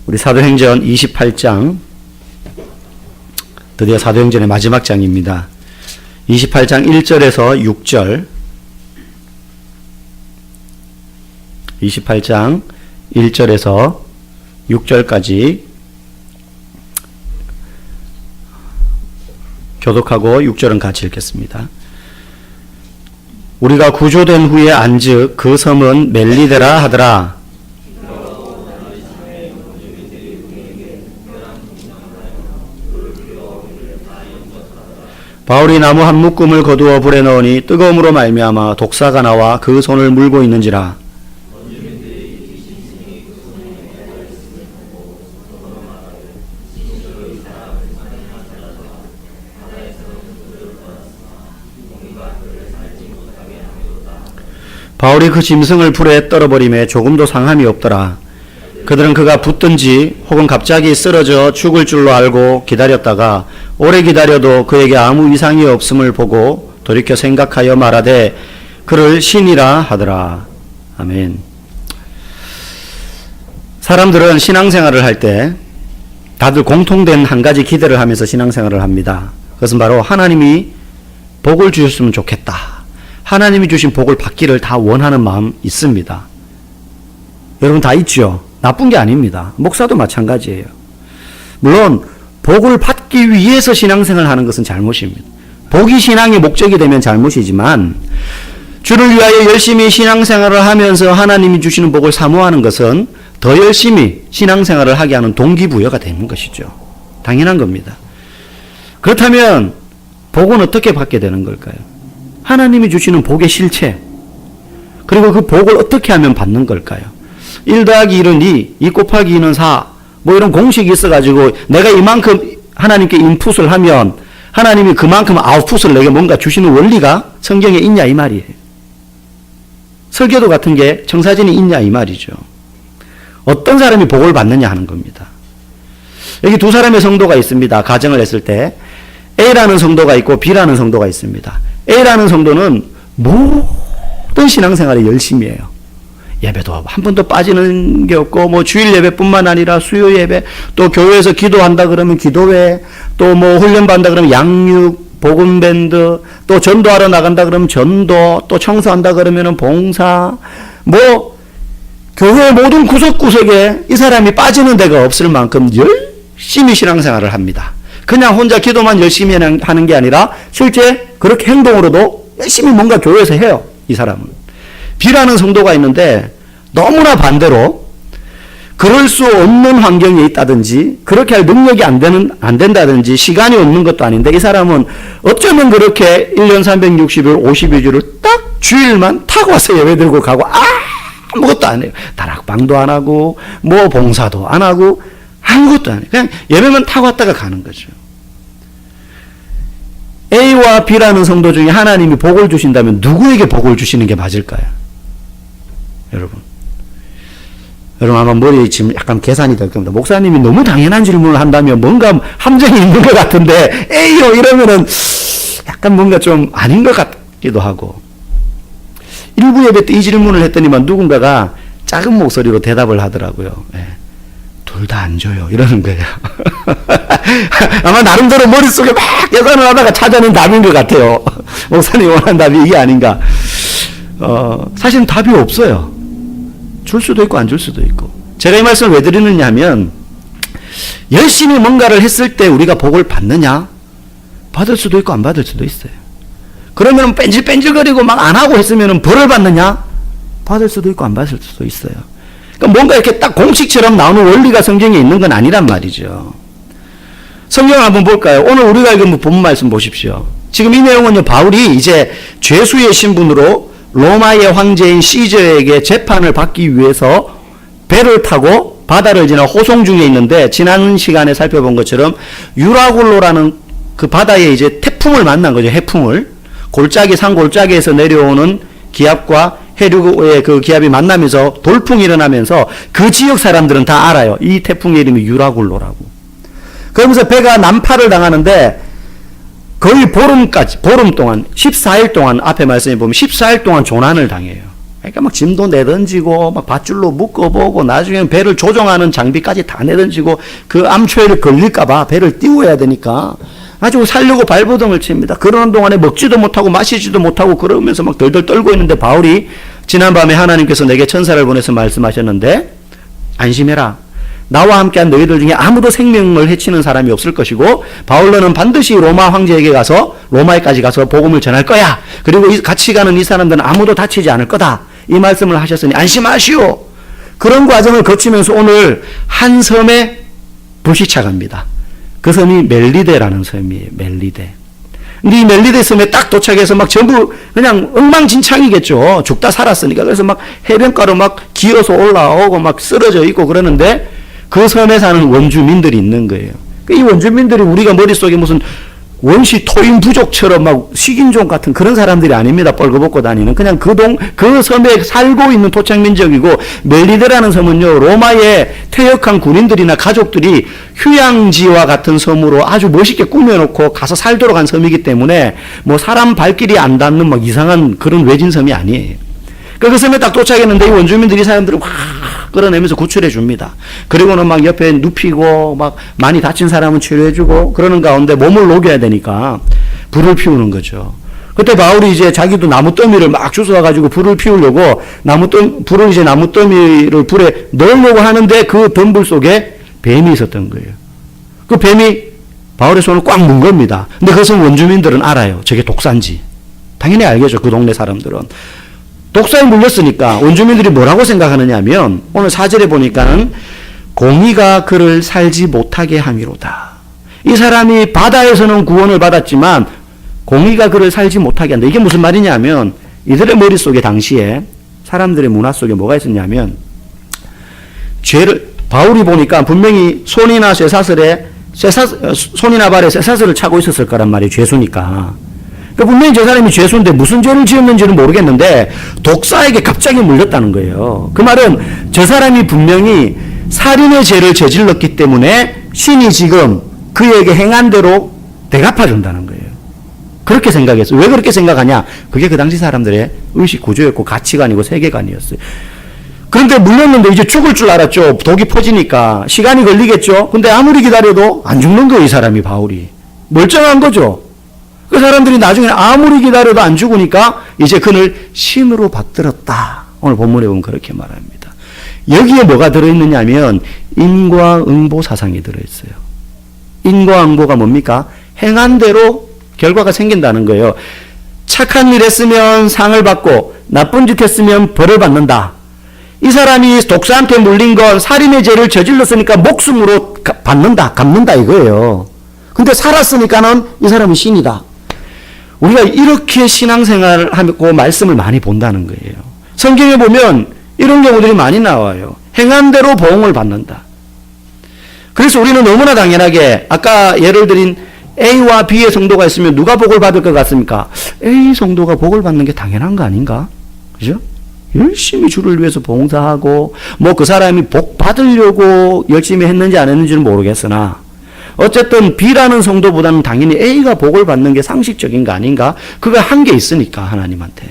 우리 사도행전 28장, 드디어 사도행전의 마지막 장입니다. 28장 1절에서 6절, 28장 1절에서 6절까지 교독하고 6절은 같이 읽겠습니다. 우리가 구조된 후에 안즉 그 섬은 멜리데라 하더라. 바울이 나무 한 묶음을 거두어 불에 넣으니 뜨거움으로 말미암아 독사가 나와 그 손을 물고 있는지라. 바울이 그 짐승을 불에 떨어버리매 조금도 상함이 없더라. 그들은 그가 붙든지 혹은 갑자기 쓰러져 죽을 줄로 알고 기다렸다가 오래 기다려도 그에게 아무 이상이 없음을 보고 돌이켜 생각하여 말하되 그를 신이라 하더라. 아멘. 사람들은 신앙생활을 할 때 다들 공통된 한 가지 기대를 하면서 신앙생활을 합니다. 그것은 바로 하나님이 복을 주셨으면 좋겠다. 하나님이 주신 복을 받기를 다 원하는 마음 있습니다. 여러분 다 있죠? 나쁜 게 아닙니다. 목사도 마찬가지예요. 물론 복을 받기 위해서 신앙생활을 하는 것은 잘못입니다. 복이 신앙의 목적이 되면 잘못이지만 주를 위하여 열심히 신앙생활을 하면서 하나님이 주시는 복을 사모하는 것은 더 열심히 신앙생활을 하게 하는 동기부여가 되는 것이죠. 당연한 겁니다. 그렇다면 복은 어떻게 받게 되는 걸까요? 하나님이 주시는 복의 실체, 그리고 그 복을 어떻게 하면 받는 걸까요? 1 더하기 1은 2, 2 곱하기 2는 4, 뭐 이런 공식이 있어가지고 내가 이만큼 하나님께 인풋을 하면 하나님이 그만큼 아웃풋을 내게 뭔가 주시는 원리가 성경에 있냐 이 말이에요. 설교도 같은 게 청사진이 있냐 이 말이죠. 어떤 사람이 복을 받느냐 하는 겁니다. 여기 두 사람의 성도가 있습니다. 가정을 했을 때 A라는 성도가 있고 B라는 성도가 있습니다. A라는 성도는 모든 신앙생활에 열심히 해요. 예배도 한 번도 빠지는 게 없고, 뭐 주일 예배뿐만 아니라 수요 예배, 또 교회에서 기도한다 그러면 기도회, 또 뭐 훈련받는다 그러면 양육, 복음밴드, 또 전도하러 나간다 그러면 전도, 또 청소한다 그러면 봉사, 뭐 교회 모든 구석구석에 이 사람이 빠지는 데가 없을 만큼 열심히 신앙생활을 합니다. 그냥 혼자 기도만 열심히 하는 게 아니라 실제 그렇게 행동으로도 열심히 뭔가 교회에서 해요. 이 사람은. B라는 성도가 있는데 너무나 반대로 그럴 수 없는 환경에 있다든지 그렇게 할 능력이 안 된다든지 시간이 없는 것도 아닌데 이 사람은 어쩌면 그렇게 1년 360일 52주를 딱 주일만 타고 와서 예배 들고 가고 아무것도 안 해요. 다락방도 안 하고 뭐 봉사도 안 하고 아무것도 안 해요. 그냥 예배만 타고 왔다가 가는 거죠. A와 B라는 성도 중에 하나님이 복을 주신다면 누구에게 복을 주시는 게 맞을까요? 여러분 아마 머리에 지금 약간 계산이 될 겁니다. 목사님이 너무 당연한 질문을 한다면 뭔가 함정이 있는 것 같은데 A요 이러면은 약간 뭔가 좀 아닌 것 같기도 하고, 일부 예배 때 이 질문을 했더니만 누군가가 작은 목소리로 대답을 하더라고요. 둘 다 안 줘요 이러는 거예요. 아마 나름대로 머릿속에 막 계산을 하다가 찾아낸 답인 것 같아요. 목사님이 원하는 답이 이게 아닌가. 사실은 답이 없어요. 줄 수도 있고 안 줄 수도 있고. 제가 이 말씀을 왜 드리느냐 하면 열심히 뭔가를 했을 때 우리가 복을 받느냐? 받을 수도 있고 안 받을 수도 있어요. 그러면 뺀질뺀질거리고 막 안 하고 했으면 벌을 받느냐? 받을 수도 있고 안 받을 수도 있어요. 그러니까 뭔가 이렇게 딱 공식처럼 나오는 원리가 성경에 있는 건 아니란 말이죠. 성경을 한번 볼까요? 오늘 우리가 읽은 본문 말씀 보십시오. 지금 이 내용은요, 바울이 이제 죄수의 신분으로 로마의 황제인 시저에게 재판을 받기 위해서 배를 타고 바다를 지나 호송 중에 있는데, 지난 시간에 살펴본 것처럼 유라굴로라는 그 바다에 이제 태풍을 만난 거죠. 해풍을. 산 골짜기에서 내려오는 기압과 해류의 그 기압이 만나면서 돌풍이 일어나면서 그 지역 사람들은 다 알아요. 이 태풍의 이름이 유라굴로라고. 그러면서 배가 난파를 당하는데 거의 보름 동안 14일 동안 앞에 말씀해 보면 14일 동안 조난을 당해요. 그러니까 막 짐도 내던지고 막 밧줄로 묶어보고 나중에 배를 조종하는 장비까지 다 내던지고 그 암초에를 걸릴까봐 배를 띄워야 되니까 아주 살려고 발버둥을 칩니다. 그러는 동안에 먹지도 못하고 마시지도 못하고 그러면서 막 덜덜 떨고 있는데 바울이 지난밤에 하나님께서 내게 천사를 보내서 말씀하셨는데 안심해라. 나와 함께한 너희들 중에 아무도 생명을 해치는 사람이 없을 것이고 바울로는 반드시 로마 황제에게 가서 로마에까지 가서 복음을 전할 거야. 그리고 같이 가는 이 사람들은 아무도 다치지 않을 거다. 이 말씀을 하셨으니 안심하시오. 그런 과정을 거치면서 오늘 한 섬에 불시착합니다. 그 섬이 멜리데라는 섬이에요. 멜리데. 근데 이 멜리데 섬에 딱 도착해서 막 전부 그냥 엉망진창이겠죠. 죽다 살았으니까. 그래서 막 해변가로 막 기어서 올라오고 막 쓰러져 있고 그러는데 그 섬에 사는 원주민들이 있는 거예요. 이 원주민들이 우리가 머릿속에 무슨 원시 토인 부족처럼 막 식인종 같은 그런 사람들이 아닙니다. 뻘거벗고 다니는. 그냥 그 섬에 살고 있는 토착민족이고 멜리데라는 섬은요, 로마의 퇴역한 군인들이나 가족들이 휴양지와 같은 섬으로 아주 멋있게 꾸며놓고 가서 살도록 한 섬이기 때문에 뭐 사람 발길이 안 닿는 막 이상한 그런 외진 섬이 아니에요. 그 섬에 딱 도착했는데 이 원주민들이 이 사람들을 확 끌어내면서 구출해 줍니다. 그리고는 막 옆에 눕히고 막 많이 다친 사람은 치료해 주고 그러는 가운데 몸을 녹여야 되니까 불을 피우는 거죠. 그때 바울이 이제 자기도 나무더미를 막 주워 가지고 불을 피우려고 불을 이제 나무더미를 불에 넣으려고 하는데 그 덤불 속에 뱀이 있었던 거예요. 그 뱀이 바울의 손을 꽉 문 겁니다. 근데 그 섬 원주민들은 알아요. 저게 독사인지. 당연히 알겠죠. 그 동네 사람들은. 독사에 물렸으니까 원주민들이 뭐라고 생각하느냐 하면 오늘 4절에 보니까는 공의가 그를 살지 못하게 함이로다. 이 사람이 바다에서는 구원을 받았지만 공의가 그를 살지 못하게 한다. 이게 무슨 말이냐 하면 이들의 머릿속에 당시에 사람들의 문화 속에 뭐가 있었냐면 바울이 보니까 분명히 손이나 손이나 발에 쇠사슬을 차고 있었을 거란 말이에요. 죄수니까. 분명히 저 사람이 죄수인데 무슨 죄를 지었는지는 모르겠는데 독사에게 갑자기 물렸다는 거예요. 그 말은 저 사람이 분명히 살인의 죄를 저질렀기 때문에 신이 지금 그에게 행한 대로 대갚아준다는 거예요. 그렇게 생각했어요. 왜 그렇게 생각하냐? 그게 그 당시 사람들의 의식 구조였고 가치관이고 세계관이었어요. 그런데 물렸는데 이제 죽을 줄 알았죠. 독이 퍼지니까 시간이 걸리겠죠. 근데 아무리 기다려도 안 죽는 거예요. 이 사람이 바울이. 멀쩡한 거죠. 그 사람들이 나중에 아무리 기다려도 안 죽으니까 이제 그를 신으로 받들었다. 오늘 본문에 보면 그렇게 말합니다. 여기에 뭐가 들어있느냐 하면 인과응보 사상이 들어있어요. 인과응보가 뭡니까? 행한 대로 결과가 생긴다는 거예요. 착한 일 했으면 상을 받고 나쁜 짓 했으면 벌을 받는다. 이 사람이 독사한테 물린 건 살인의 죄를 저질렀으니까 목숨으로 갚는다 이거예요. 근데 살았으니까는 이 사람은 신이다. 우리가 이렇게 신앙생활을 하고 말씀을 많이 본다는 거예요. 성경에 보면 이런 경우들이 많이 나와요. 행한 대로 보응을 받는다. 그래서 우리는 너무나 당연하게 아까 예를 들인 A와 B의 성도가 있으면 누가 복을 받을 것 같습니까? A 성도가 복을 받는 게 당연한 거 아닌가? 그죠? 열심히 주를 위해서 봉사하고 뭐 그 사람이 복 받으려고 열심히 했는지 안 했는지는 모르겠으나 어쨌든 B라는 성도보다는 당연히 A가 복을 받는 게 상식적인 거 아닌가? 그거 한 게 있으니까 하나님한테.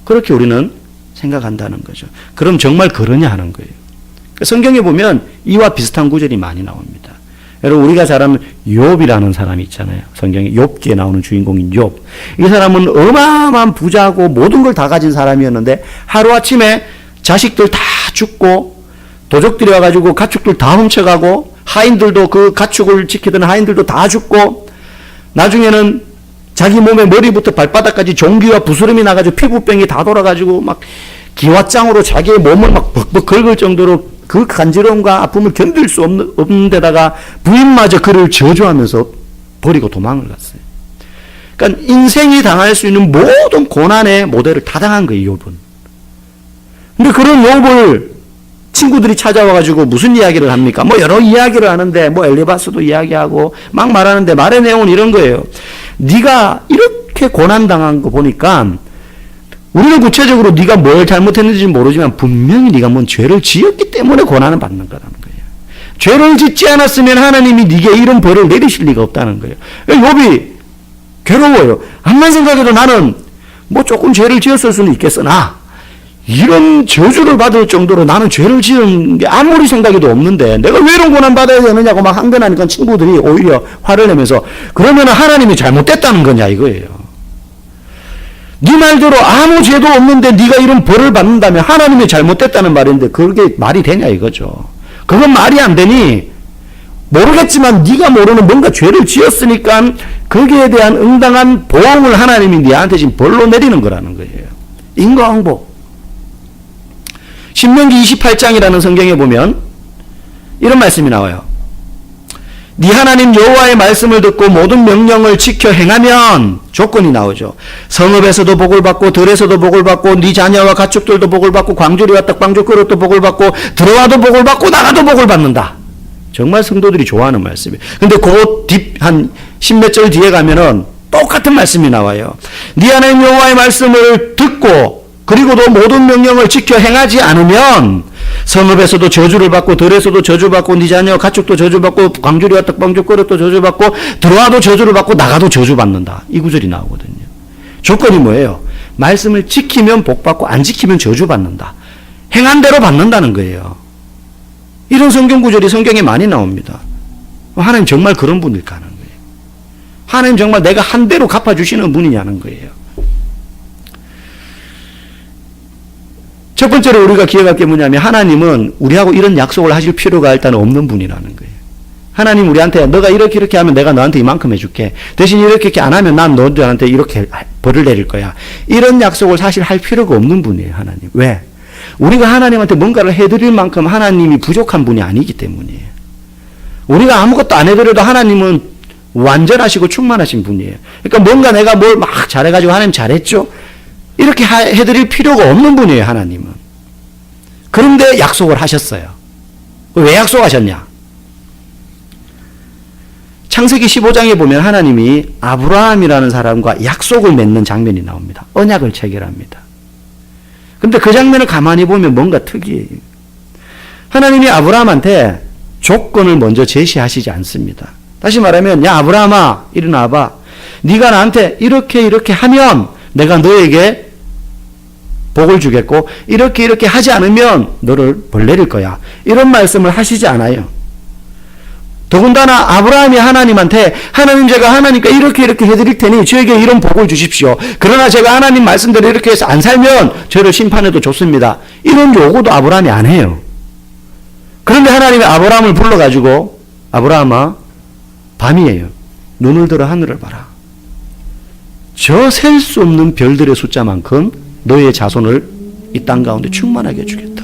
그렇게 우리는 생각한다는 거죠. 그럼 정말 그러냐 하는 거예요. 성경에 보면 이와 비슷한 구절이 많이 나옵니다. 여러분 우리가 잘 아는 욥이라는 사람이 있잖아요. 성경에 욥기에 나오는 주인공인 욥. 이 사람은 어마어마한 부자고 모든 걸 다 가진 사람이었는데 하루아침에 자식들 다 죽고 도적들이 와가지고 가축들 다 훔쳐가고 하인들도 그 가축을 지키던 하인들도 다 죽고 나중에는 자기 몸의 머리부터 발바닥까지 종기와 부스럼이 나가지고 피부병이 다 돌아가지고 막 기와장으로 자기의 몸을 막 벅벅 긁을 정도로 그 간지러움과 아픔을 견딜 수 없는 데다가 부인마저 그를 저주하면서 버리고 도망을 갔어요. 그러니까 인생이 당할 수 있는 모든 고난의 모델을 다 당한 거예요, 욥은. 근데 그런 욥을 친구들이 찾아와가지고 무슨 이야기를 합니까? 뭐 여러 이야기를 하는데 뭐 엘리바스도 이야기하고 막 말하는데 말의 내용은 이런 거예요. 네가 이렇게 고난당한 거 보니까 우리는 구체적으로 네가 뭘 잘못했는지 모르지만 분명히 네가 뭔 죄를 지었기 때문에 고난을 받는 거라는 거예요. 죄를 짓지 않았으면 하나님이 네게 이런 벌을 내리실 리가 없다는 거예요. 욥이 괴로워요. 암만 생각해도 나는 뭐 조금 죄를 지었을 수는 있겠으나 이런 저주를 받을 정도로 나는 죄를 지은 게 아무리 생각해도 없는데 내가 왜 이런 고난 받아야 되느냐고 막 항변하니까 친구들이 오히려 화를 내면서 그러면 하나님이 잘못됐다는 거냐 이거예요. 네 말대로 아무 죄도 없는데 네가 이런 벌을 받는다면 하나님이 잘못됐다는 말인데 그게 말이 되냐 이거죠. 그건 말이 안 되니 모르겠지만 네가 모르는 뭔가 죄를 지었으니까 거기에 대한 응당한 보응을 하나님이 네한테 지금 벌로 내리는 거라는 거예요. 인과응보. 신명기 28장이라는 성경에 보면 이런 말씀이 나와요. 네 하나님 여호와의 말씀을 듣고 모든 명령을 지켜 행하면 조건이 나오죠. 성읍에서도 복을 받고 들에서도 복을 받고 네 자녀와 가축들도 복을 받고 광주리와 떡방주 그릇도 복을 받고 들어와도 복을 받고 나가도 복을 받는다. 정말 성도들이 좋아하는 말씀이에요. 근데 그 뒷 한 십몇 절 뒤에 가면은 똑같은 말씀이 나와요. 네 하나님 여호와의 말씀을 듣고 그리고도 모든 명령을 지켜 행하지 않으면 성읍에서도 저주를 받고 들에서도 저주받고 네 자녀 가축도 저주받고 광주리와 떡방주 그릇도 저주받고 들어와도 저주를 받고 나가도 저주받는다. 이 구절이 나오거든요. 조건이 뭐예요? 말씀을 지키면 복받고 안 지키면 저주받는다. 행한 대로 받는다는 거예요. 이런 성경 구절이 성경에 많이 나옵니다. 하나님 정말 그런 분일까 하는 거예요. 하나님 정말 내가 한 대로 갚아주시는 분이냐는 거예요. 첫 번째로 우리가 기억할 게 뭐냐면 하나님은 우리하고 이런 약속을 하실 필요가 일단 없는 분이라는 거예요. 하나님 우리한테 너가 이렇게 하면 내가 너한테 이만큼 해줄게. 대신 이렇게 안 하면 난 너한테 이렇게 벌을 내릴 거야. 이런 약속을 사실 할 필요가 없는 분이에요. 하나님. 왜? 우리가 하나님한테 뭔가를 해드릴 만큼 하나님이 부족한 분이 아니기 때문이에요. 우리가 아무것도 안 해드려도 하나님은 완전하시고 충만하신 분이에요. 그러니까 뭔가 내가 뭘 막 잘해가지고 하나님 잘했죠? 이렇게 해드릴 필요가 없는 분이에요, 하나님은. 그런데 약속을 하셨어요. 왜 약속하셨냐? 창세기 15장에 보면 하나님이 아브라함이라는 사람과 약속을 맺는 장면이 나옵니다. 언약을 체결합니다. 근데 그 장면을 가만히 보면 뭔가 특이해요. 하나님이 아브라함한테 조건을 먼저 제시하시지 않습니다. 다시 말하면 야 아브라함아 일어나봐. 네가 나한테 이렇게 하면 내가 너에게 복을 주겠고 이렇게 하지 않으면 너를 벌 내릴 거야. 이런 말씀을 하시지 않아요. 더군다나 아브라함이 하나님한테 하나님 제가 하나님께 이렇게 해드릴 테니 저에게 이런 복을 주십시오. 그러나 제가 하나님 말씀대로 이렇게 해서 안 살면 저를 심판해도 좋습니다. 이런 요구도 아브라함이 안 해요. 그런데 하나님이 아브라함을 불러가지고 아브라함아 밤이에요. 눈을 들어 하늘을 봐라. 저 셀 수 없는 별들의 숫자만큼 너의 자손을 이 땅 가운데 충만하게 해주겠다.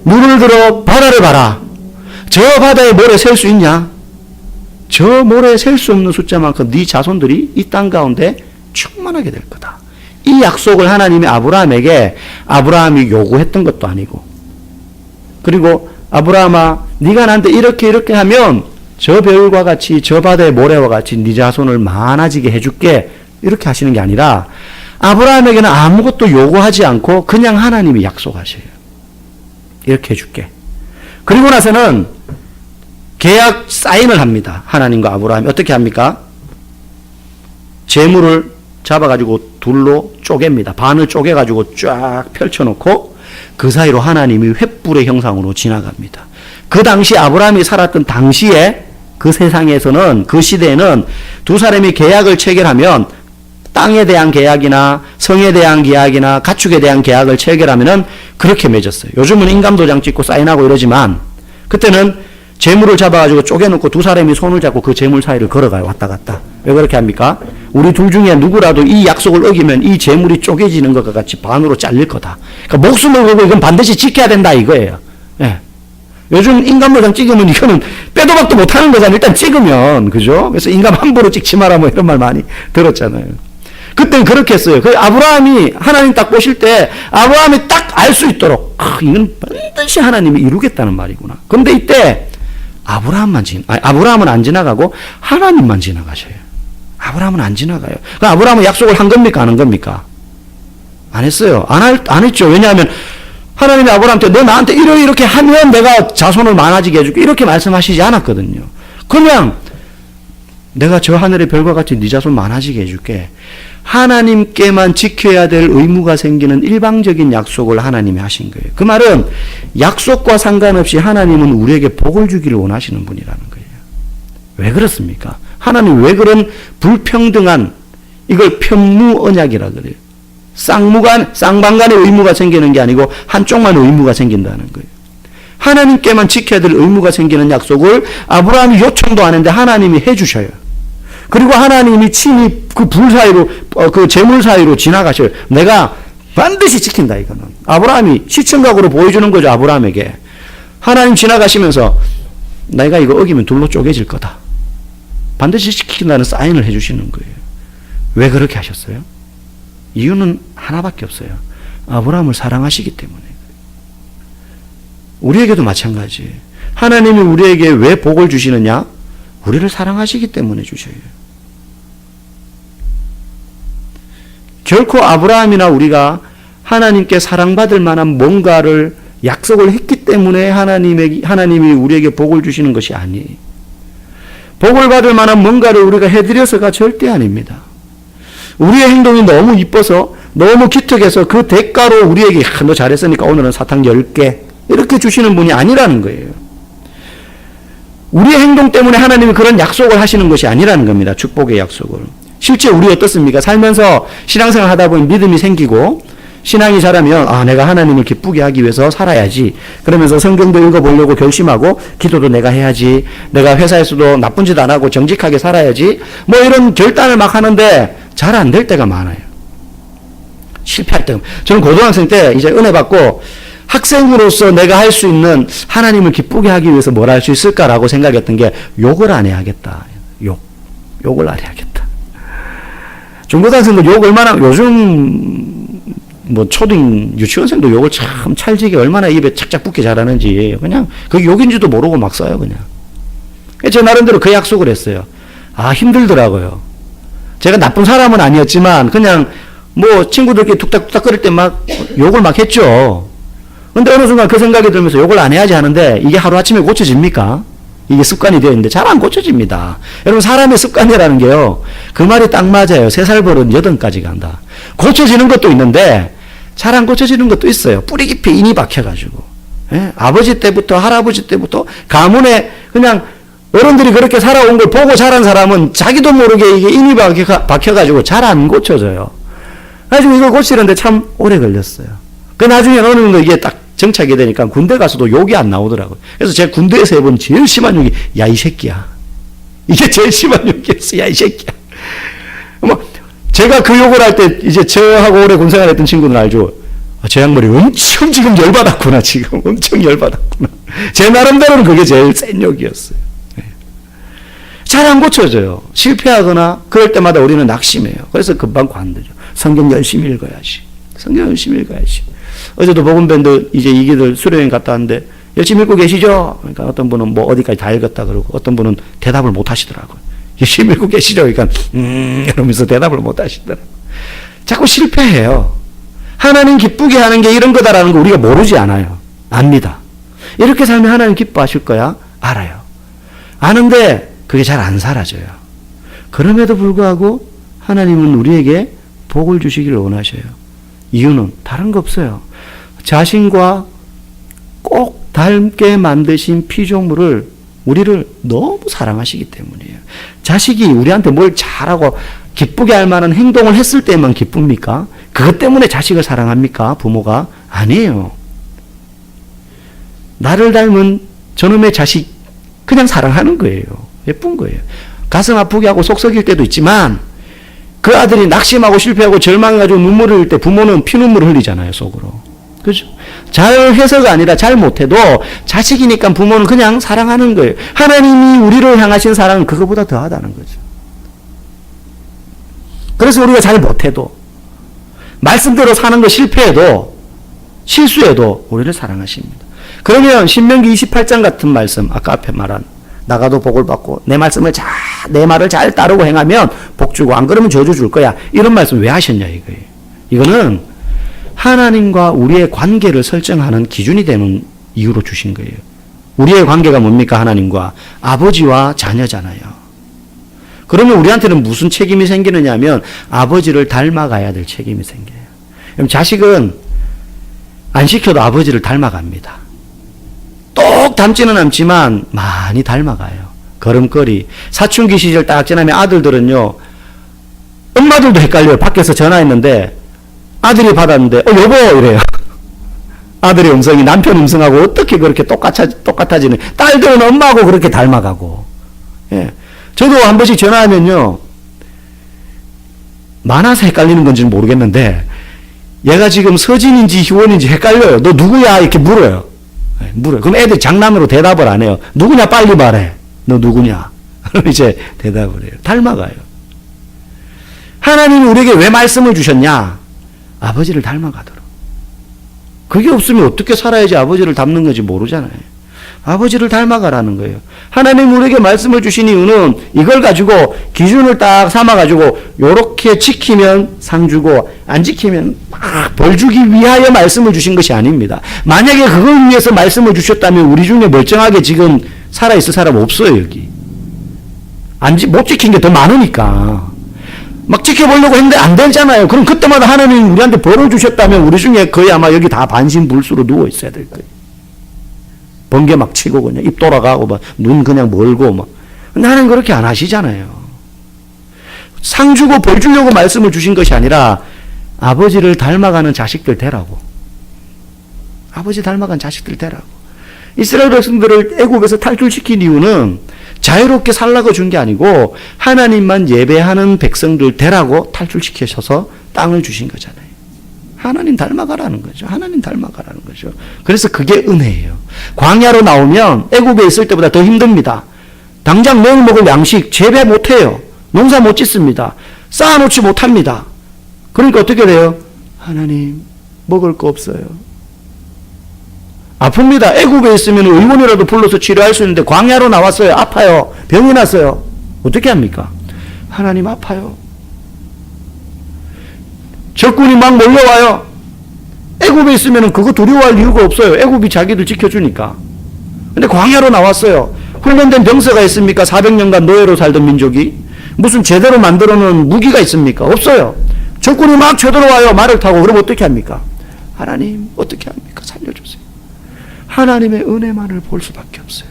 눈을 들어 바다를 봐라. 저 바다에 모래 셀 수 있냐? 저 모래에 셀 수 없는 숫자만큼 네 자손들이 이 땅 가운데 충만하게 될 거다. 이 약속을 하나님이 아브라함에게 아브라함이 요구했던 것도 아니고 그리고 아브라함아 네가 나한테 이렇게 하면 저 별과 같이 저 바다의 모래와 같이 네 자손을 많아지게 해줄게 이렇게 하시는 게 아니라 아브라함에게는 아무것도 요구하지 않고 그냥 하나님이 약속하셔요. 이렇게 해줄게. 그리고 나서는 계약 사인을 합니다. 하나님과 아브라함이 어떻게 합니까? 재물을 잡아가지고 둘로 쪼갭니다. 반을 쪼개가지고 쫙 펼쳐놓고 그 사이로 하나님이 횃불의 형상으로 지나갑니다. 그 당시 아브라함이 살았던 당시에 그 세상에서는 그 시대에는 두 사람이 계약을 체결하면 땅에 대한 계약이나 성에 대한 계약이나 가축에 대한 계약을 체결하면은 그렇게 맺었어요. 요즘은 인감도장 찍고 사인하고 이러지만 그때는 재물을 잡아가지고 쪼개놓고 두 사람이 손을 잡고 그 재물 사이를 걸어가요. 왔다 갔다. 왜 그렇게 합니까? 우리 둘 중에 누구라도 이 약속을 어기면 이 재물이 쪼개지는 것과 같이 반으로 잘릴 거다. 그러니까 목숨을 걸고 이건 반드시 지켜야 된다 이거예요. 예. 요즘 인감도장 찍으면 이거는 빼도 박도 못하는 거잖아요. 일단 찍으면 그죠? 그래서 인감 함부로 찍지 마라 뭐 이런 말 많이 들었잖아요. 그때는 그렇게 했어요. 그 아브라함이 하나님 딱 보실 때 아브라함이 딱 알 수 있도록 이건 반드시 하나님이 이루겠다는 말이구나. 그런데 이때 아브라함은 안 지나가고 하나님만 지나가셔요. 아브라함은 안 지나가요. 그 아브라함은 약속을 한 겁니까? 안 한 겁니까? 안 했어요. 안 했죠. 왜냐하면 하나님이 아브라함한테 너 나한테 이렇게 하면 내가 자손을 많아지게 해줄게 이렇게 말씀하시지 않았거든요. 그냥 내가 저 하늘의 별과 같이 네 자손 많아지게 해줄게. 하나님께만 지켜야 될 의무가 생기는 일방적인 약속을 하나님이 하신 거예요. 그 말은 약속과 상관없이 하나님은 우리에게 복을 주기를 원하시는 분이라는 거예요. 왜 그렇습니까? 하나님 왜 그런 불평등한, 이걸 편무 언약이라 그래요. 쌍방간의 의무가 생기는 게 아니고 한쪽만의 의무가 생긴다는 거예요. 하나님께만 지켜야 될 의무가 생기는 약속을 아브라함이 요청도 안 했는데 하나님이 해주셔요. 그리고 하나님이 친히 그 불 사이로, 그 재물 사이로 지나가셔요. 내가 반드시 지킨다, 이거는. 아브라함이 시청각으로 보여주는 거죠, 아브라함에게. 하나님 지나가시면서 내가 이거 어기면 둘로 쪼개질 거다. 반드시 지킨다는 사인을 해주시는 거예요. 왜 그렇게 하셨어요? 이유는 하나밖에 없어요. 아브라함을 사랑하시기 때문에. 우리에게도 마찬가지. 하나님이 우리에게 왜 복을 주시느냐? 우리를 사랑하시기 때문에 주셔요. 결코 아브라함이나 우리가 하나님께 사랑받을 만한 뭔가를 약속을 했기 때문에 하나님이 우리에게 복을 주시는 것이 아니에요. 복을 받을 만한 뭔가를 우리가 해드려서가 절대 아닙니다. 우리의 행동이 너무 이뻐서, 너무 기특해서 그 대가로 우리에게 너 잘했으니까 오늘은 사탕 10개 이렇게 주시는 분이 아니라는 거예요. 우리의 행동 때문에 하나님이 그런 약속을 하시는 것이 아니라는 겁니다. 축복의 약속을. 실제 우리 어떻습니까? 살면서 신앙생활 하다 보면 믿음이 생기고 신앙이 자라면 내가 하나님을 기쁘게 하기 위해서 살아야지. 그러면서 성경도 읽어보려고 결심하고 기도도 내가 해야지. 내가 회사에서도 나쁜 짓 안 하고 정직하게 살아야지. 뭐 이런 결단을 막 하는데 잘 안 될 때가 많아요. 실패할 때. 저는 고등학생 때 이제 은혜 받고 학생으로서 내가 할 수 있는 하나님을 기쁘게 하기 위해서 뭘 할 수 있을까라고 생각했던 게 욕을 안 해야겠다. 욕을 안 해야겠다. 중고등학생도 욕 얼마나, 요즘 뭐 초등 유치원생도 욕을 참 찰지게 얼마나 입에 착착 붙게 잘하는지 그냥 그게 욕인지도 모르고 막 써요 그냥. 제 나름대로 그 약속을 했어요. 힘들더라고요. 제가 나쁜 사람은 아니었지만 그냥 뭐 친구들끼리 툭닥툭닥 거릴 때 막 욕을 막 했죠. 근데 어느 순간 그 생각이 들면서 욕을 안 해야지 하는데 이게 하루아침에 고쳐집니까? 이게 습관이 되어 있는데 잘 안 고쳐집니다. 여러분 사람의 습관이라는 게요. 그 말이 딱 맞아요. 3살 버릇 8까지 간다. 고쳐지는 것도 있는데 잘 안 고쳐지는 것도 있어요. 뿌리 깊이 인이 박혀가지고. 예? 아버지 때부터 할아버지 때부터 가문에 그냥 어른들이 그렇게 살아온 걸 보고 자란 사람은 자기도 모르게 이게 인이 박혀가지고 잘 안 고쳐져요. 그래가지고 이걸 고치는데 참 오래 걸렸어요. 그 나중에 어느 정도 이게 딱 정착이 되니까 군대 가서도 욕이 안 나오더라고요. 그래서 제가 군대에서 해본 제일 심한 욕이 야 이 새끼야. 이게 제일 심한 욕이었어. 야 이 새끼야. 뭐 제가 그 욕을 할 때 이제 저하고 오래 군생활했던 친구는 알죠. 저 양반이 엄청 지금 열받았구나. 지금 엄청 열받았구나. 제 나름대로는 그게 제일 센 욕이었어요. 잘 안 고쳐져요. 실패하거나 그럴 때마다 우리는 낙심해요. 그래서 금방 관두죠. 성경 열심히 읽어야지. 성경 열심히 읽어야지. 어제도 복음밴드 이제 이기들 수료여행 갔다 왔는데 열심히 읽고 계시죠? 그러니까 어떤 분은 뭐 어디까지 다 읽었다 그러고 어떤 분은 대답을 못 하시더라고요. 열심히 읽고 계시죠? 그러니까 이러면서 대답을 못 하시더라고요. 자꾸 실패해요. 하나님 기쁘게 하는 게 이런 거다라는 거 우리가 모르지 않아요. 압니다. 이렇게 살면 하나님 기뻐하실 거야? 알아요. 아는데 그게 잘 안 사라져요. 그럼에도 불구하고 하나님은 우리에게 복을 주시기를 원하셔요. 이유는 다른 거 없어요. 자신과 꼭 닮게 만드신 피조물을 우리를 너무 사랑하시기 때문이에요. 자식이 우리한테 뭘 잘하고 기쁘게 할 만한 행동을 했을 때만 기쁩니까? 그것 때문에 자식을 사랑합니까? 부모가? 아니에요. 나를 닮은 저놈의 자식 그냥 사랑하는 거예요. 예쁜 거예요. 가슴 아프게 하고 속 썩일 때도 있지만 그 아들이 낙심하고 실패하고 절망해가지고 눈물을 흘릴 때 부모는 피눈물을 흘리잖아요, 속으로. 그죠? 잘 해서가 아니라 잘 못해도 자식이니까 부모는 그냥 사랑하는 거예요. 하나님이 우리를 향하신 사랑은 그거보다 더하다는 거죠. 그래서 우리가 잘 못해도 말씀대로 사는 거 실패해도 실수해도 우리를 사랑하십니다. 그러면 신명기 28장 같은 말씀, 아까 앞에 말한 나가도 복을 받고 내 말을 잘 따르고 행하면 복 주고 안 그러면 저주 줄 거야. 이런 말씀 왜 하셨냐 이거예요. 이거는 하나님과 우리의 관계를 설정하는 기준이 되는 이유로 주신 거예요. 우리의 관계가 뭡니까? 하나님과 아버지와 자녀잖아요. 그러면 우리한테는 무슨 책임이 생기느냐 하면 아버지를 닮아가야 될 책임이 생겨요. 그럼 자식은 안 시켜도 아버지를 닮아갑니다. 똑 닮지는 않지만 많이 닮아가요. 걸음걸이. 사춘기 시절 딱 지나면 아들들은요, 엄마들도 헷갈려요. 밖에서 전화했는데 아들이 받았는데 여보 이래요. 아들의 음성이 남편 음성하고 어떻게 그렇게 똑같아지는. 딸들은 엄마하고 그렇게 닮아가고. 예. 저도 한 번씩 전화하면요, 많아서 헷갈리는 건지는 모르겠는데 얘가 지금 서진인지 희원인지 헷갈려요. 너 누구야? 이렇게 물어요. 예, 물어요. 그럼 애들이 장난으로 대답을 안 해요. 누구냐? 빨리 말해. 너 누구냐? 그럼 이제 대답을 해요. 닮아가요. 하나님이 우리에게 왜 말씀을 주셨냐? 아버지를 닮아가도록. 그게 없으면 어떻게 살아야지 아버지를 닮는 건지 모르잖아요. 아버지를 닮아가라는 거예요. 하나님 우리에게 말씀을 주신 이유는 이걸 가지고 기준을 딱 삼아가지고 요렇게 지키면 상 주고 안 지키면 막 벌 주기 위하여 말씀을 주신 것이 아닙니다. 만약에 그걸 위해서 말씀을 주셨다면 우리 중에 멀쩡하게 지금 살아있을 사람 없어요, 여기. 못 지킨 게 더 많으니까. 막 지켜보려고 했는데 안 되잖아요. 그럼 그때마다 하나님 우리한테 벌을 주셨다면 우리 중에 거의 아마 여기 다 반신불수로 누워 있어야 될 거예요. 번개 막 치고 그냥 입 돌아가고 막 눈 그냥 멀고 막. 근데 하나님 그렇게 안 하시잖아요. 상 주고 벌 주려고 말씀을 주신 것이 아니라 아버지를 닮아가는 자식들 되라고. 아버지 닮아가는 자식들 되라고. 이스라엘 백성들을 애국에서 탈출시킨 이유는 자유롭게 살라고 준 게 아니고 하나님만 예배하는 백성들 되라고 탈출시키셔서 땅을 주신 거잖아요. 하나님 닮아가라는 거죠. 하나님 닮아가라는 거죠. 그래서 그게 은혜예요. 광야로 나오면 애국에 있을 때보다 더 힘듭니다. 당장 내일 먹을 양식 재배 못해요. 농사 못 짓습니다. 쌓아놓지 못합니다. 그러니까 어떻게 돼요? 하나님 먹을 거 없어요. 아픕니다. 애국에 있으면 의원이라도 불러서 치료할 수 있는데 광야로 나왔어요. 아파요. 병이 났어요. 어떻게 합니까? 하나님 아파요. 적군이 막 몰려와요. 애굽에 있으면 그거 두려워할 이유가 없어요. 애굽이 자기들 지켜주니까. 근데 광야로 나왔어요. 훈련된 병사가 있습니까? 400년간 노예로 살던 민족이. 무슨 제대로 만들어 놓은 무기가 있습니까? 없어요. 적군이 막 쳐들어와요. 말을 타고. 그럼 어떻게 합니까? 하나님 어떻게 합니까? 살려주세요. 하나님의 은혜만을 볼 수밖에 없어요.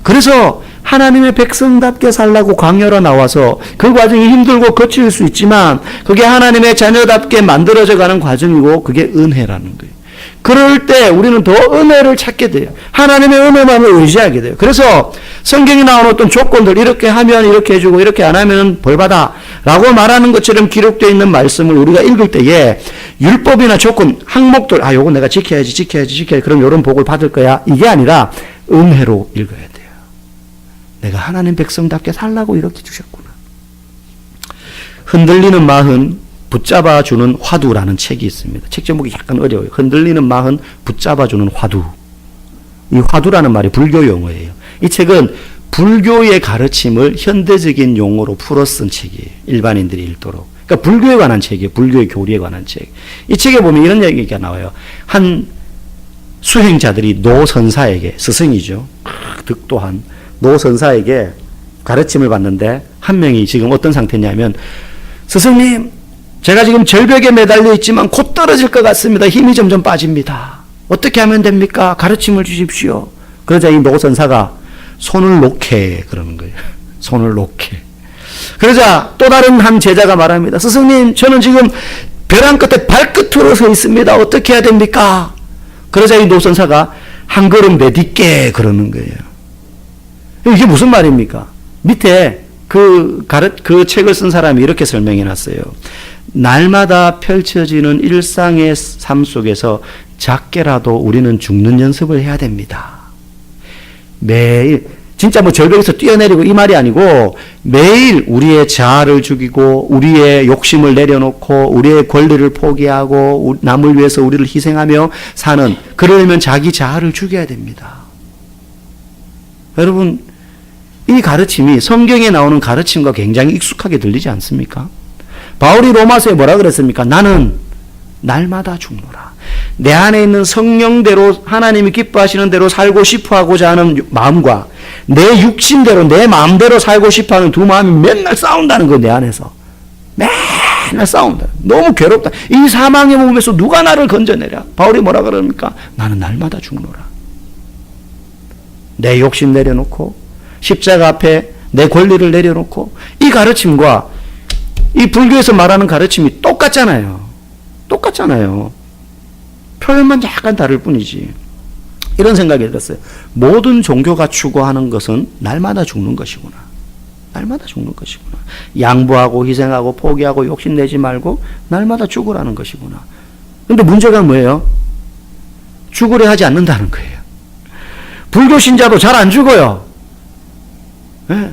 그래서 하나님의 백성답게 살라고 광야로 나와서 그 과정이 힘들고 거칠 수 있지만 그게 하나님의 자녀답게 만들어져 가는 과정이고 그게 은혜라는 거예요. 그럴 때 우리는 더 은혜를 찾게 돼요. 하나님의 은혜만을 의지하게 돼요. 그래서 성경에 나오는 어떤 조건들 이렇게 하면 이렇게 해주고 이렇게 안 하면 벌받아 라고 말하는 것처럼 기록되어 있는 말씀을 우리가 읽을 때에 율법이나 조건, 항목들 요건 내가 지켜야지 그럼 이런 복을 받을 거야 이게 아니라 은혜로 읽어야 돼요. 내가 하나님 백성답게 살라고 이렇게 주셨구나. 흔들리는 마흔 붙잡아주는 화두라는 책이 있습니다. 책 제목이 약간 어려워요. 흔들리는 마흔 붙잡아주는 화두. 이 화두라는 말이 불교 용어예요. 이 책은 불교의 가르침을 현대적인 용어로 풀어 쓴 책이에요. 일반인들이 읽도록. 그러니까 불교에 관한 책이에요. 불교의 교리에 관한 책. 이 책에 보면 이런 얘기가 나와요. 한 수행자들이 노선사에게, 스승이죠. 득도한 노선사에게 가르침을 받는데 한 명이 지금 어떤 상태냐면 스승님 제가 지금 절벽에 매달려 있지만 곧 떨어질 것 같습니다. 힘이 점점 빠집니다. 어떻게 하면 됩니까? 가르침을 주십시오. 그러자 이 노선사가 손을 놓게 그러는 거예요. 손을 놓게. 그러자 또 다른 한 제자가 말합니다. 스승님 저는 지금 벼랑 끝에 발끝으로 서 있습니다. 어떻게 해야 됩니까? 그러자 이 노선사가 한 걸음 내딛게 그러는 거예요. 이게 무슨 말입니까? 밑에 그 책을 쓴 사람이 이렇게 설명해 놨어요. 날마다 펼쳐지는 일상의 삶 속에서 작게라도 우리는 죽는 연습을 해야 됩니다. 매일 진짜 절벽에서 뛰어내리고 이 말이 아니고 매일 우리의 자아를 죽이고 우리의 욕심을 내려놓고 우리의 권리를 포기하고 남을 위해서 우리를 희생하며 사는 그러려면 자기 자아를 죽여야 됩니다. 여러분 이 가르침이 성경에 나오는 가르침과 굉장히 익숙하게 들리지 않습니까? 바울이 로마서에 뭐라 그랬습니까? 나는 날마다 죽노라. 내 안에 있는 성령대로 하나님이 기뻐하시는 대로 살고 싶어 하고자 하는 마음과 내 육신대로 내 마음대로 살고 싶어 하는 두 마음이 맨날 싸운다는 거예요. 내 안에서. 맨날 싸운다. 너무 괴롭다. 이 사망의 몸에서 누가 나를 건져내랴. 바울이 뭐라 그럽니까? 나는 날마다 죽노라. 내 욕심 내려놓고 십자가 앞에 내 권리를 내려놓고 이 가르침과 이 불교에서 말하는 가르침이 똑같잖아요. 똑같잖아요. 표현만 약간 다를 뿐이지. 이런 생각이 들었어요. 모든 종교가 추구하는 것은 날마다 죽는 것이구나. 날마다 죽는 것이구나. 양보하고 희생하고 포기하고 욕심내지 말고 날마다 죽으라는 것이구나. 근데 문제가 뭐예요? 죽으려 하지 않는다는 거예요. 불교 신자도 잘 안 죽어요. 네.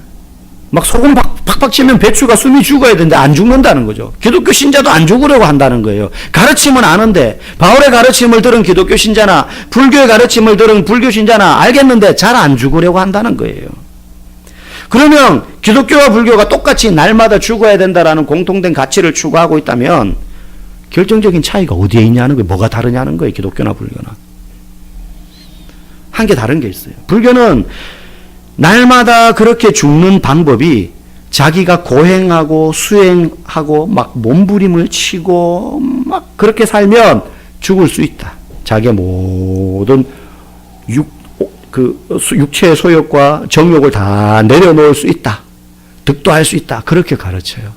막 소금 팍팍 치면 배추가 숨이 죽어야 되는데 안 죽는다는 거죠. 기독교 신자도 안 죽으려고 한다는 거예요. 가르침은 아는데 바울의 가르침을 들은 기독교 신자나 불교의 가르침을 들은 불교 신자나 알겠는데 잘 안 죽으려고 한다는 거예요. 그러면 기독교와 불교가 똑같이 날마다 죽어야 된다라는 공통된 가치를 추구하고 있다면 결정적인 차이가 어디에 있냐는 거예요. 뭐가 다르냐는 거예요. 기독교나 불교나. 한 개 다른 게 있어요. 불교는 날마다 그렇게 죽는 방법이 자기가 고행하고 수행하고 막 몸부림을 치고 막 그렇게 살면 죽을 수 있다. 자기의 모든 육체의 소욕과 정욕을 다 내려놓을 수 있다. 득도할 수 있다. 그렇게 가르쳐요.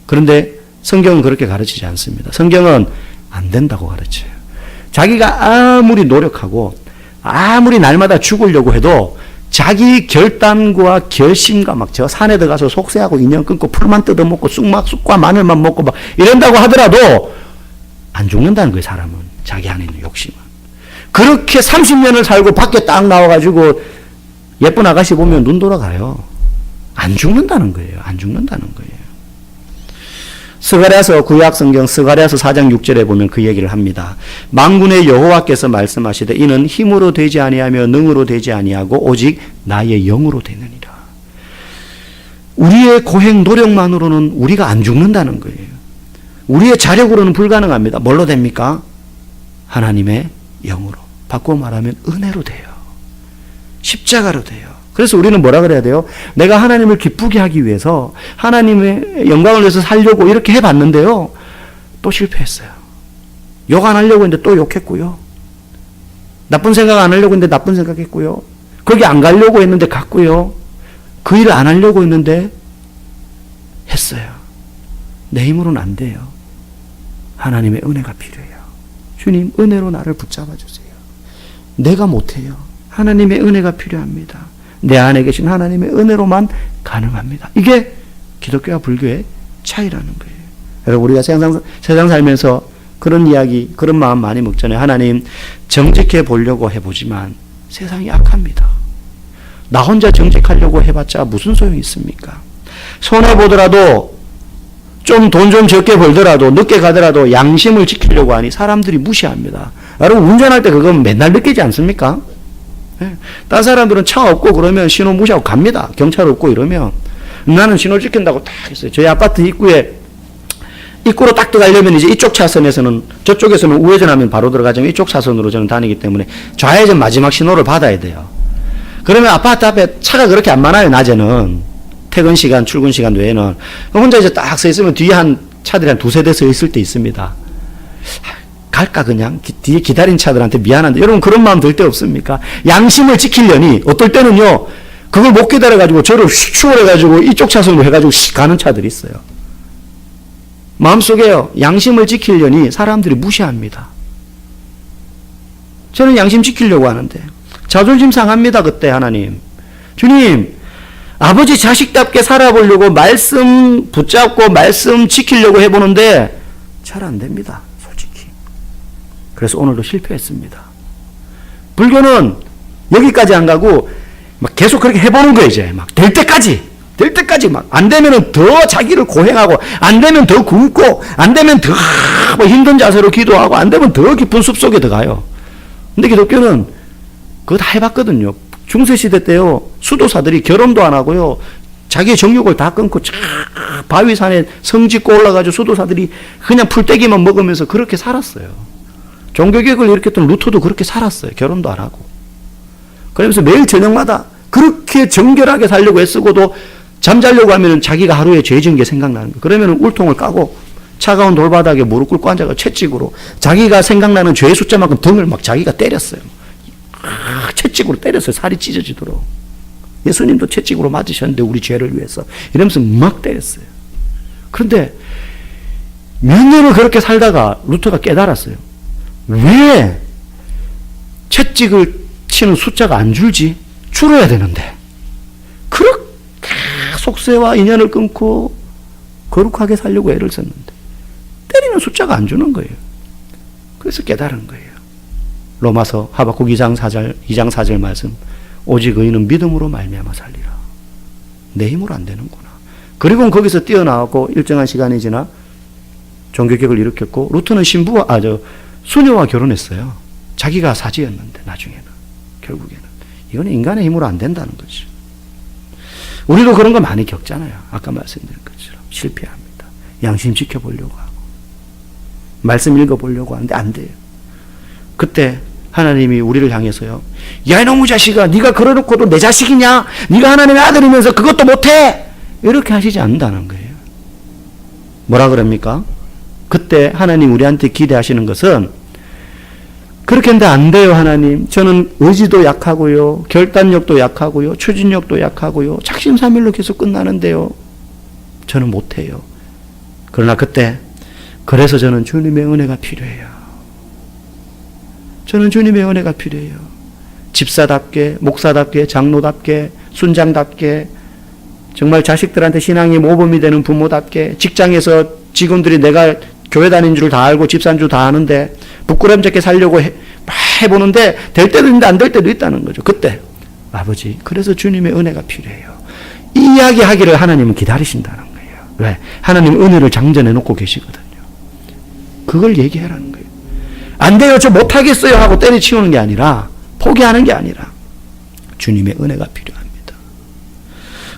그런데 성경은 그렇게 가르치지 않습니다. 성경은 안 된다고 가르쳐요. 자기가 아무리 노력하고 아무리 날마다 죽으려고 해도 자기 결단과 결심과 막 저 산에 들어가서 속세하고 인연 끊고 풀만 뜯어먹고 쑥과 마늘만 먹고 막 이런다고 하더라도 안 죽는다는 거예요. 사람은. 자기 안에 있는 욕심은. 그렇게 30년을 살고 밖에 딱 나와가지고 예쁜 아가씨 보면 눈 돌아가요. 안 죽는다는 거예요. 안 죽는다는 거예요. 스가랴서 구약성경 스가랴서 4장 6절에 보면 그 얘기를 합니다. 만군의 여호와께서 말씀하시되 이는 힘으로 되지 아니하며 능으로 되지 아니하고 오직 나의 영으로 되느니라. 우리의 고행 노력만으로는 우리가 안 죽는다는 거예요. 우리의 자력으로는 불가능합니다. 뭘로 됩니까? 하나님의 영으로. 바꿔 말하면 은혜로 돼요. 십자가로 돼요. 그래서 우리는 뭐라 그래야 돼요? 내가 하나님을 기쁘게 하기 위해서 하나님의 영광을 위해서 살려고 이렇게 해봤는데요. 또 실패했어요. 욕 안 하려고 했는데 또 욕했고요. 나쁜 생각 안 하려고 했는데 나쁜 생각했고요. 거기 안 가려고 했는데 갔고요. 그 일을 안 하려고 했는데 했어요. 내 힘으로는 안 돼요. 하나님의 은혜가 필요해요. 주님 은혜로 나를 붙잡아 주세요. 내가 못해요. 하나님의 은혜가 필요합니다. 내 안에 계신 하나님의 은혜로만 가능합니다. 이게 기독교와 불교의 차이라는 거예요. 여러분 우리가 세상 살면서 그런 이야기, 그런 마음 많이 먹잖아요. 하나님 정직해 보려고 해보지만 세상이 악합니다. 나 혼자 정직하려고 해봤자 무슨 소용이 있습니까? 손해보더라도 좀 돈 좀 적게 벌더라도 늦게 가더라도 양심을 지키려고 하니 사람들이 무시합니다. 여러분 운전할 때 그건 맨날 느끼지 않습니까? 네. 다른 사람들은 차 없고 그러면 신호 무시하고 갑니다. 경찰 없고 이러면. 나는 신호 지킨다고 딱 했어요. 저희 아파트 입구로 딱 들어가려면 이제 이쪽 차선에서는 저쪽에서는 우회전하면 바로 들어가지만 이쪽 차선으로 저는 다니기 때문에 좌회전 마지막 신호를 받아야 돼요. 그러면 아파트 앞에 차가 그렇게 안 많아요. 낮에는. 퇴근 시간, 출근 시간 외에는. 혼자 이제 딱 서 있으면 뒤에 차들이 한 두세 대 서 있을 때 있습니다. 갈까 그냥 뒤에 기다린 차들한테 미안한데 여러분 그런 마음 들 때 없습니까? 양심을 지키려니 어떨 때는요 그걸 못 기다려가지고 저를 휙 추월해가지고 이쪽 차선으로 해가지고 가는 차들이 있어요. 마음속에요 양심을 지키려니 사람들이 무시합니다. 저는 양심 지키려고 하는데 자존심 상합니다. 그때 하나님 주님 아버지 자식답게 살아보려고 말씀 붙잡고 말씀 지키려고 해보는데 잘 안 됩니다. 그래서 오늘도 실패했습니다. 불교는 여기까지 안 가고 막 계속 그렇게 해보는 거예요. 이제 막 될 때까지 막 안 되면은 더 자기를 고행하고 안 되면 더 굶고 안 되면 더 뭐 힘든 자세로 기도하고 안 되면 더 깊은 숲속에 들어가요. 근데 기독교는 그거 다 해봤거든요. 중세시대 때요 수도사들이 결혼도 안 하고요 자기의 정욕을 다 끊고 바위산에 성 짓고 올라가지고 수도사들이 그냥 풀떼기만 먹으면서 그렇게 살았어요. 종교개혁을 일으켰던 루터도 그렇게 살았어요. 결혼도 안 하고. 그러면서 매일 저녁마다 그렇게 정결하게 살려고 애쓰고도 잠자려고 하면 자기가 하루에 죄 지은 게 생각나는 거예요. 그러면 울통을 까고 차가운 돌바닥에 무릎 꿇고 앉아가 채찍으로 자기가 생각나는 죄의 숫자만큼 등을 막 자기가 때렸어요. 채찍으로 때렸어요. 살이 찢어지도록. 예수님도 채찍으로 맞으셨는데 우리 죄를 위해서 이러면서 막 때렸어요. 그런데 몇 년을 그렇게 살다가 루터가 깨달았어요. 왜 채찍을 치는 숫자가 안 줄지? 줄어야 되는데 그렇게 속세와 인연을 끊고 거룩하게 살려고 애를 썼는데 때리는 숫자가 안 주는 거예요. 그래서 깨달은 거예요. 로마서 하박국 2장 4절 말씀, 오직 의인은 믿음으로 말미암아 살리라. 내 힘으로 안 되는구나. 그리고 거기서 뛰어나왔고 일정한 시간이 지나 종교개혁을 일으켰고 루터는 수녀와 결혼했어요. 자기가 사지였는데 나중에는 결국에는 이거는 인간의 힘으로 안 된다는 거죠. 우리도 그런 거 많이 겪잖아요. 아까 말씀드린 것처럼 실패합니다. 양심 지켜보려고 하고 말씀 읽어보려고 하는데 안 돼요. 그때 하나님이 우리를 향해서요, 야 이놈의 자식아, 네가 그러놓고도 내 자식이냐? 네가 하나님의 아들이면서 그것도 못해? 이렇게 하시지 않는다는 거예요. 뭐라 그럽니까? 그때 하나님 우리한테 기대하시는 것은 그렇게 했는데 안 돼요. 하나님, 저는 의지도 약하고요, 결단력도 약하고요, 추진력도 약하고요, 작심삼일로 계속 끝나는데요, 저는 못해요. 그러나 그때 그래서 저는 주님의 은혜가 필요해요. 저는 주님의 은혜가 필요해요. 집사답게, 목사답게, 장로답게, 순장답게, 정말 자식들한테 신앙이 모범이 되는 부모답게, 직장에서 직원들이 내가 교회 다닌 줄 다 알고 집사인 줄 다 아는데 부끄럼잡게 살려고 해보는데 될 때도 있는데 안 될 때도 있다는 거죠. 그때 아버지, 그래서 주님의 은혜가 필요해요. 이 이야기 하기를 하나님은 기다리신다는 거예요. 왜? 하나님 은혜를 장전해 놓고 계시거든요. 그걸 얘기하라는 거예요. 안 돼요, 저 못하겠어요 하고 때려치우는 게 아니라, 포기하는 게 아니라 주님의 은혜가 필요합니다.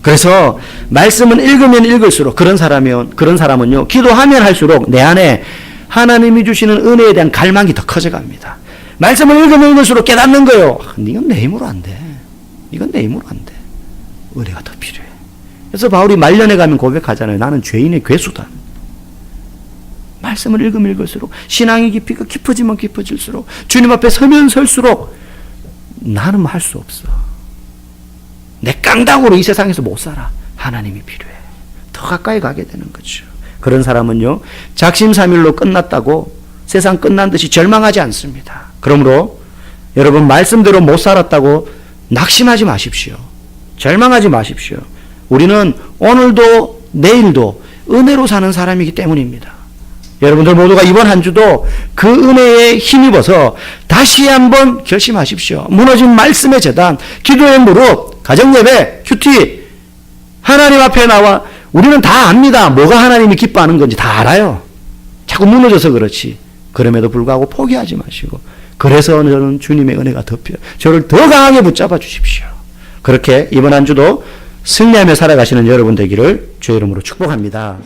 그래서 말씀은 읽으면 읽을수록 그런 사람은요, 기도하면 할수록 내 안에 하나님이 주시는 은혜에 대한 갈망이 더 커져갑니다. 말씀을 읽으면 읽을수록 깨닫는 거예요. 이건 내 힘으로 안 돼. 이건 내 힘으로 안 돼. 은혜가 더 필요해. 그래서 바울이 말년에 가면 고백하잖아요. 나는 죄인의 괴수다. 말씀을 읽으면 읽을수록, 신앙의 깊이가 깊어지면 깊어질수록, 주님 앞에 서면 설수록 나는 할 수 없어. 내 깡당으로 이 세상에서 못 살아. 하나님이 필요해. 더 가까이 가게 되는 거죠. 그런 사람은요, 작심삼일로 끝났다고 세상 끝난 듯이 절망하지 않습니다. 그러므로 여러분, 말씀대로 못 살았다고 낙심하지 마십시오. 절망하지 마십시오. 우리는 오늘도 내일도 은혜로 사는 사람이기 때문입니다. 여러분들 모두가 이번 한 주도 그 은혜에 힘입어서 다시 한번 결심하십시오. 무너진 말씀의 재단, 기도의 무릎, 가정예배, 큐티, 하나님 앞에 나와 우리는 다 압니다. 뭐가 하나님이 기뻐하는 건지 다 알아요. 자꾸 무너져서 그렇지. 그럼에도 불구하고 포기하지 마시고, 그래서 저는 주님의 은혜가 더 필요해요. 저를 더 강하게 붙잡아 주십시오. 그렇게 이번 한 주도 승리하며 살아가시는 여러분 되기를 주의 이름으로 축복합니다.